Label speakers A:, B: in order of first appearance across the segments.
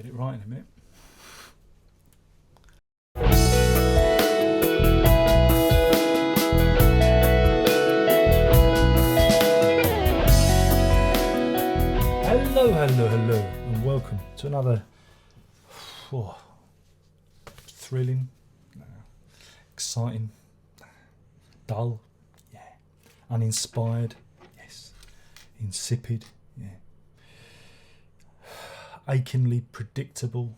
A: Get it right in a minute. Hello, and welcome to another thrilling, exciting, dull, uninspired, insipid, achingly predictable,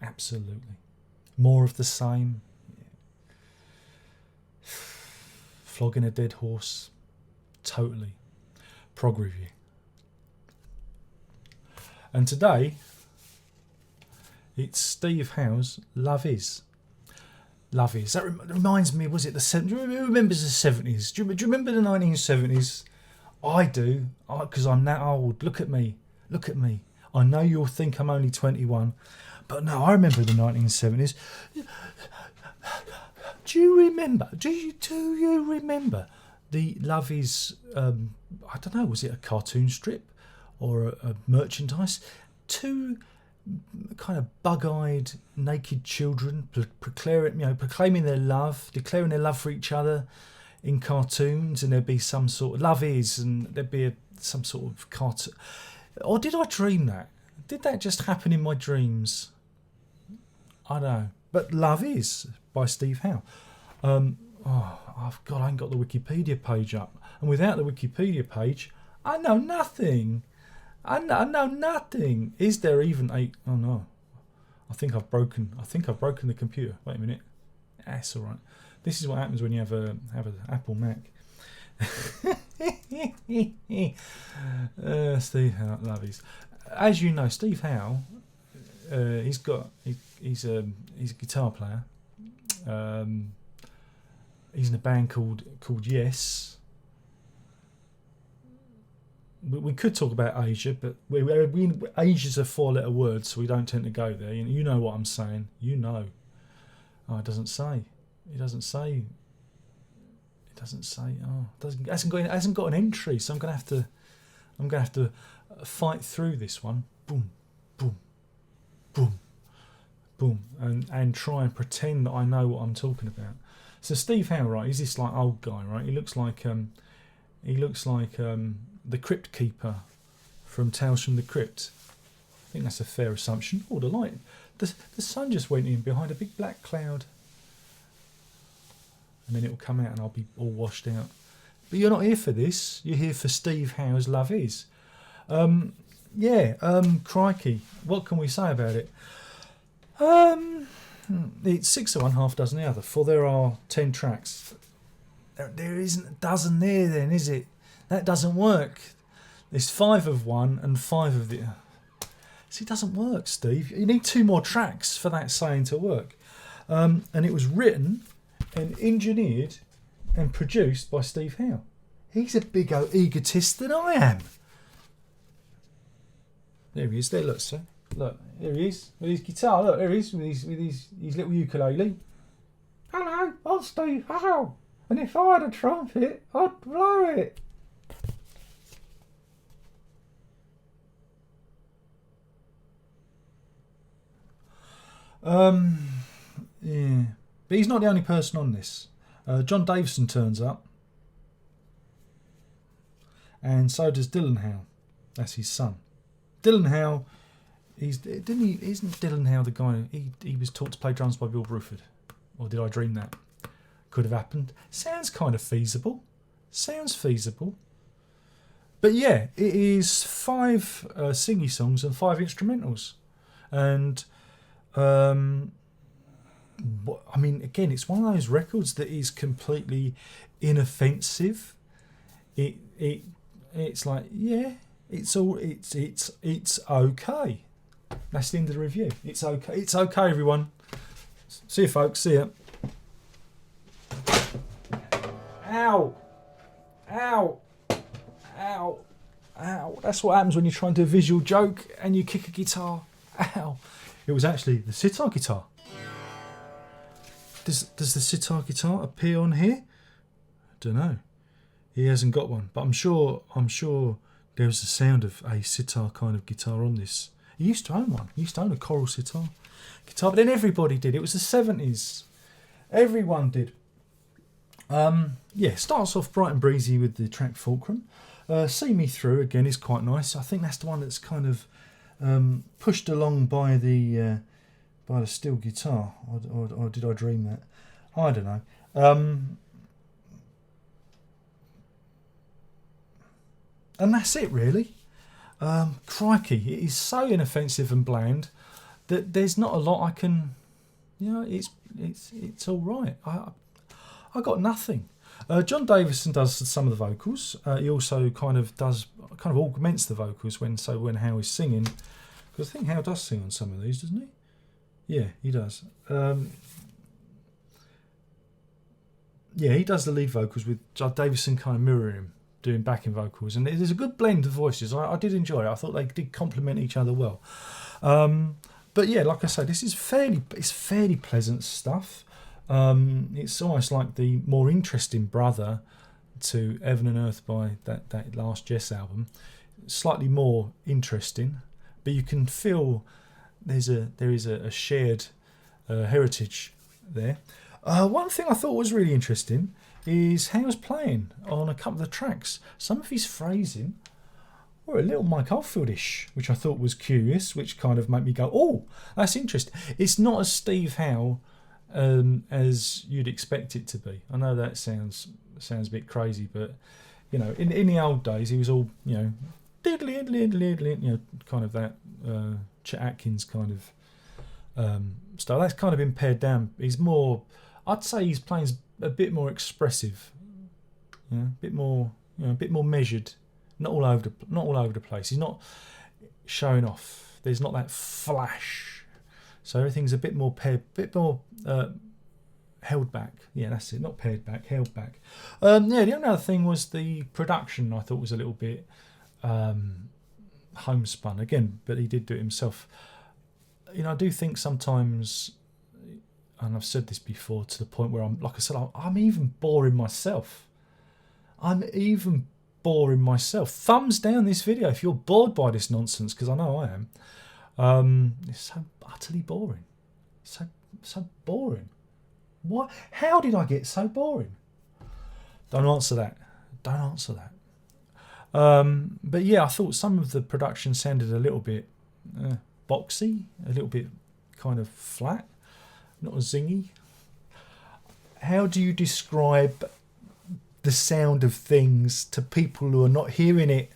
A: absolutely, more of the same, flogging a dead horse, totally, prog review. And today, it's Steve Howe's Love Is. Love Is. That reminds me, was it the 70s? Who remembers the 70s? Do you remember the 1970s? I do, because I'm that old. Look at me. Look at me. I know you'll think I'm only 21, but no, I remember the 1970s. Do you remember? Do you remember the Love Is, I don't know, was it a cartoon strip? Or a merchandise, two kind of bug-eyed naked children proclaiming their love, declaring their love for each other in cartoons, and there'd be some sort of love is, and there'd be some sort of cartoon. Or did I dream that? Did that just happen in my dreams? I don't know. But Love Is by Steve Howe. I ain't got the Wikipedia page up, and without the Wikipedia page, I know nothing. I know nothing. Is there even a? Oh no, I think I've broken the computer. Wait a minute. That's all right. This is what happens when you have an Apple Mac. Steve Howe, Love Is. As you know, Steve Howe, he's a guitar player. He's in a band called Yes. We could talk about Asia, but Asia's a four-letter word, so we don't tend to go there. You know what I'm saying. You know. Oh, it doesn't say. It hasn't got an entry, so I'm gonna have to fight through this one. Boom, boom, boom, boom, and try and pretend that I know what I'm talking about. So Steve Howe, right? He's this like old guy, right? He looks like the Crypt Keeper from Tales from the Crypt. I think that's a fair assumption. Oh, the light. The sun just went in behind a big black cloud. And then it will come out and I'll be all washed out. But you're not here for this. You're here for Steve Howe's Love Is. Crikey. What can we say about it? It's 6 of one, half dozen the other. For there are 10 tracks. There isn't a dozen there then, is it? That doesn't work. There's 5 of one and 5 of the... See, it doesn't work, Steve. You need 2 more tracks for that saying to work. And it was written and engineered and produced by Steve Howe. He's a big old egotist than I am. There he is. There, look, sir. Look, there he is with his guitar. Look, there he is with his little ukulele. Hello, I'm Steve Howe. And if I had a trumpet, I'd blow it. But he's not the only person on this. John Davison turns up, and so does Dylan Howe. That's his son. Dylan Howe, isn't Dylan Howe the guy? He was taught to play drums by Bill Bruford, or did I dream that? Could have happened. Sounds kind of feasible. But yeah, it is 5 singy songs and 5 instrumentals, and I mean, again, it's one of those records that is completely inoffensive. It's like, yeah, it's okay. That's the end of the review. It's okay, everyone. See you, folks. See ya. Ow! Ow! Ow! Ow! That's what happens when you're trying to do a visual joke and you kick a guitar. Ow! It was actually the sitar guitar. Does the sitar guitar appear on here? I don't know. He hasn't got one, but I'm sure there's the sound of a sitar kind of guitar on this. He used to own one. He used to own a choral guitar. But then everybody did. It was the 70s. Everyone did. Starts off bright and breezy with the track Fulcrum. See Me Through, again, is quite nice. I think that's the one that's kind of pushed along by the steel guitar. Or did I dream that? I don't know. And that's it, really. Crikey, it is so inoffensive and bland that there's not a lot I can, it's all right. I got nothing. John Davison does some of the vocals. He also kind of augments the vocals when Howe is singing, because I think Howe does sing on some of these, doesn't he? Yeah, he does. He does the lead vocals with John Davison kind of mirroring him, doing backing vocals, and there's a good blend of voices. I did enjoy it. I thought they did complement each other well. But yeah, like I say, this is fairly pleasant stuff. It's almost like the more interesting brother to Heaven and Earth by that last Jess album. Slightly more interesting, but you can feel there is a shared heritage there. One thing I thought was really interesting is Howe's playing on a couple of the tracks. Some of his phrasing were a little Mike Oldfield-ish, which I thought was curious, which kind of made me go, oh, that's interesting. It's not as Steve Howe as you'd expect it to be. I know that sounds a bit crazy, but in the old days he was all diddly, kind of that Chet Atkins kind of style. That's kind of been pared down. He's more, I'd say he's playing a bit more expressive, a bit more measured, not all over the place. He's not showing off. There's not that flash. So everything's a bit more held back. Yeah, that's it. Not pared back, held back. The only other thing was the production. I thought was a little bit homespun again, but he did do it himself. I do think sometimes, and I've said this before, to the point where I'm even boring myself. Thumbs down this video if you're bored by this nonsense, because I know I am. It's so utterly boring. So boring. What? How did I get so boring? Don't answer that. But yeah, I thought some of the production sounded a little bit boxy, a little bit kind of flat, not as zingy. How do you describe the sound of things to people who are not hearing it?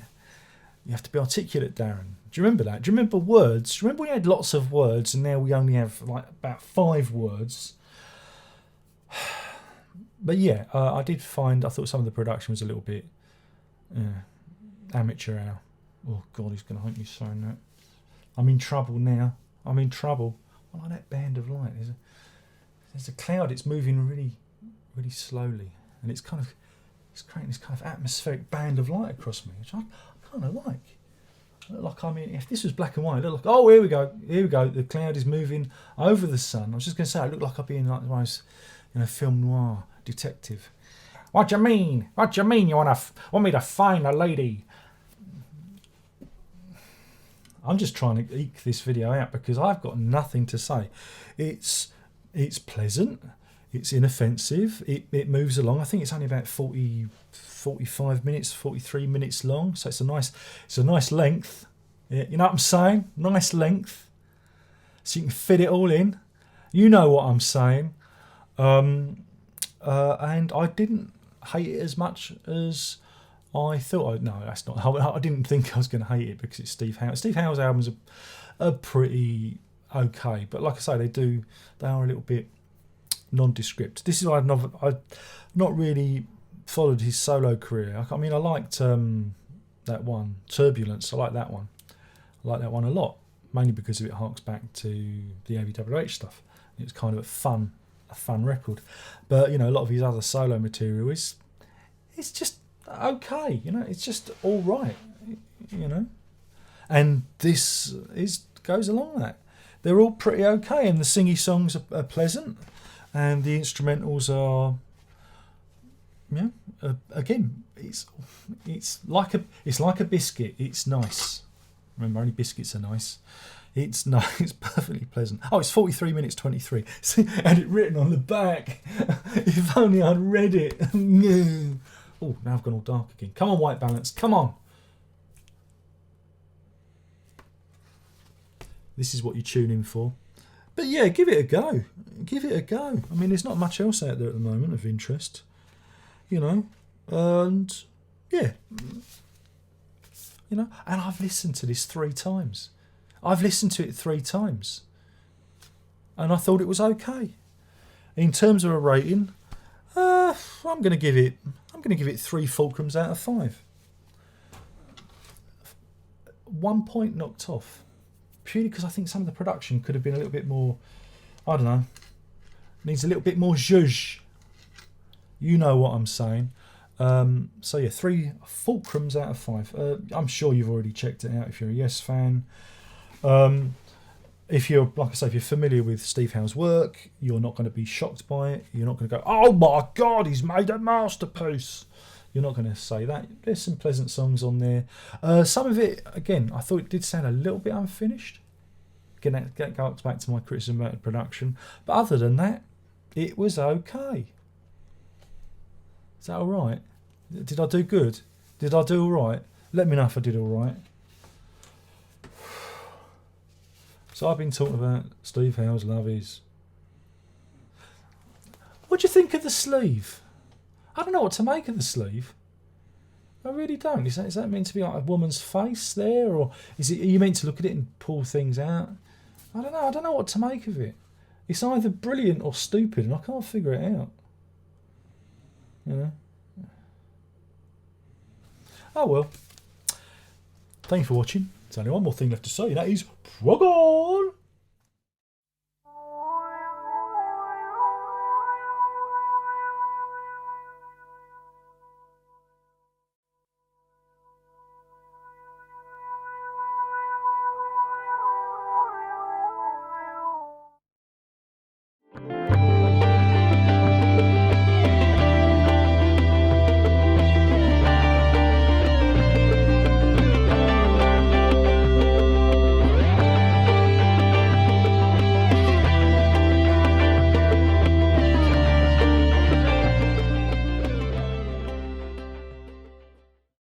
A: You have to be articulate, Darren. Do you remember that? Do you remember words? Do you remember we had lots of words and now we only have like about 5 words? But yeah, I thought some of the production was a little bit amateur hour. Oh God, he's going to hate me saying that. I'm in trouble now. I like that band of light. There's a cloud. It's moving really, really slowly, and it's creating this kind of atmospheric band of light across me, which I kind of like. I look like if this was black and white, it looked like, oh, here we go. The cloud is moving over the sun. I was just going to say, it looked like I'd be in like the most, film noir detective. What do you mean? You want me to find a lady? I'm just trying to eke this video out because I've got nothing to say. It's pleasant. It's inoffensive. It moves along. I think it's only about 45 minutes, 43 minutes long. So it's a nice length. Yeah, you know what I'm saying? Nice length. So you can fit it all in. You know what I'm saying. And I didn't hate it as much as I thought. No, that's not. I didn't think I was going to hate it because it's Steve Howe. Steve Howe's albums are pretty okay, but like I say, they are a little bit nondescript. This is why I've not really followed his solo career. I mean, I liked that one, Turbulence. I like that one. I like that one a lot, mainly because it harks back to the AVWH stuff. It's kind of a fun record, but a lot of his other solo material it's just okay. It's just all right. And this goes along that. They're all pretty okay, and the singy songs are pleasant, and the instrumentals are, again, it's like a biscuit. It's nice. Remember, only biscuits are nice. It's nice. It's perfectly pleasant. Oh, it's 43 minutes 23. See, I had it written on the back. If only I'd read it. Oh, now I've gone all dark again. Come on, white balance. Come on. This is what you tune in for. But yeah, give it a go. Give it a go. I mean, there's not much else out there at the moment of interest. You know. And yeah. You know. And I've listened to this 3 times. I've listened to it 3 times. And I thought it was okay. In terms of a rating, I'm going to give it 3 Fulcrums out of 5. 1 point knocked off. Purely because I think some of the production could have been a little bit more, I don't know, needs a little bit more zhuzh. You know what I'm saying. So yeah, 3 Fulcrums out of 5. I'm sure you've already checked it out if you're a Yes fan. If you're, like I say, if you're familiar with Steve Howe's work, you're not going to be shocked by it. You're not going to go, oh my God, he's made a masterpiece. You're not going to say that. There's some pleasant songs on there. Some of it, again, I thought it did sound a little bit unfinished. Again, that goes back to my criticism about the production. But other than that, it was okay. Is that all right? Did I do good? Did I do all right? Let me know if I did all right. So I've been talking about Steve Howe's Lovies. What do you think of the sleeve? I don't know what to make of the sleeve. I really don't. Is that meant to be like a woman's face there, or are you meant to look at it and pull things out? I don't know. I don't know what to make of it. It's either brilliant or stupid, and I can't figure it out. You know. Oh well. Thank you for watching. There's only one more thing left to say. That is Prog on.